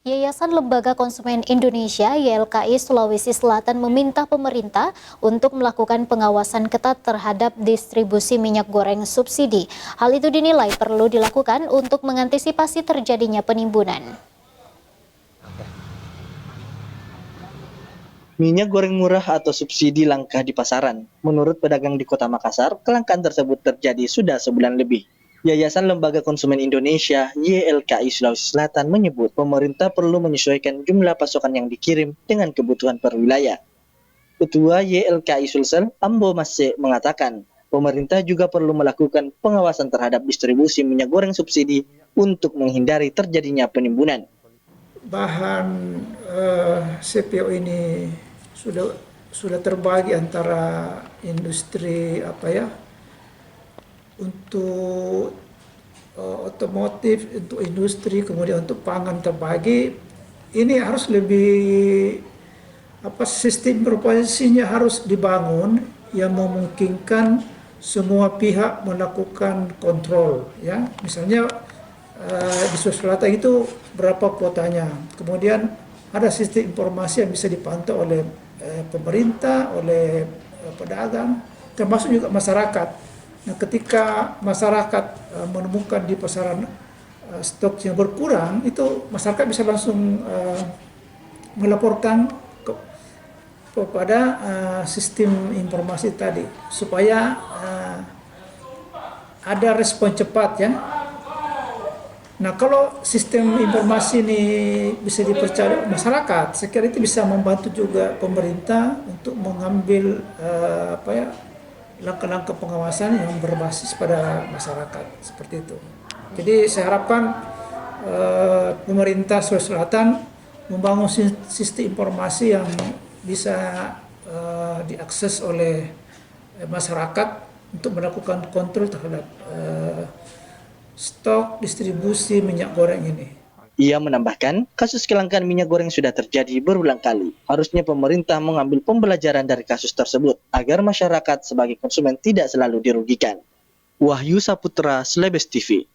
Yayasan Lembaga Konsumen Indonesia (YLKI) Sulawesi Selatan meminta pemerintah untuk melakukan pengawasan ketat terhadap distribusi minyak goreng subsidi. Hal itu dinilai perlu dilakukan untuk mengantisipasi terjadinya penimbunan. Minyak goreng murah atau subsidi langka di pasaran. Menurut pedagang di Kota Makassar, kelangkaan tersebut terjadi sudah sebulan lebih. Yayasan Lembaga Konsumen Indonesia (YLKI) Sulawesi Selatan menyebut pemerintah perlu menyesuaikan jumlah pasokan yang dikirim dengan kebutuhan per wilayah. Ketua YLKI Sulsel, Ambo Masih, mengatakan pemerintah juga perlu melakukan pengawasan terhadap distribusi minyak goreng subsidi untuk menghindari terjadinya penimbunan. Bahan CPO ini sudah terbagi antara industri untuk otomotif, untuk industri, kemudian untuk pangan terbagi. Ini harus lebih sistem beroperasinya harus dibangun yang memungkinkan semua pihak melakukan kontrol, ya. Misalnya di Sulawesi Selatan itu berapa kuotanya, kemudian ada sistem informasi yang bisa dipantau oleh pemerintah, oleh pedagang, termasuk juga masyarakat. Nah, ketika masyarakat menemukan di pasaran stok yang berkurang, itu masyarakat bisa langsung melaporkan kepada sistem informasi tadi, supaya ada respon cepat, ya. Nah, kalau sistem informasi ini bisa dipercaya masyarakat, saya kira itu bisa membantu juga pemerintah untuk mengambil langkah-langkah pengawasan yang berbasis pada masyarakat, seperti itu. Jadi saya harapkan pemerintah Sulawesi Selatan membangun sistem informasi yang bisa diakses oleh masyarakat untuk melakukan kontrol terhadap stok distribusi minyak goreng ini. Ia menambahkan, kasus kelangkaan minyak goreng sudah terjadi berulang kali. Harusnya pemerintah mengambil pembelajaran dari kasus tersebut agar masyarakat sebagai konsumen tidak selalu dirugikan. Wahyu Saputra, Slebes TV.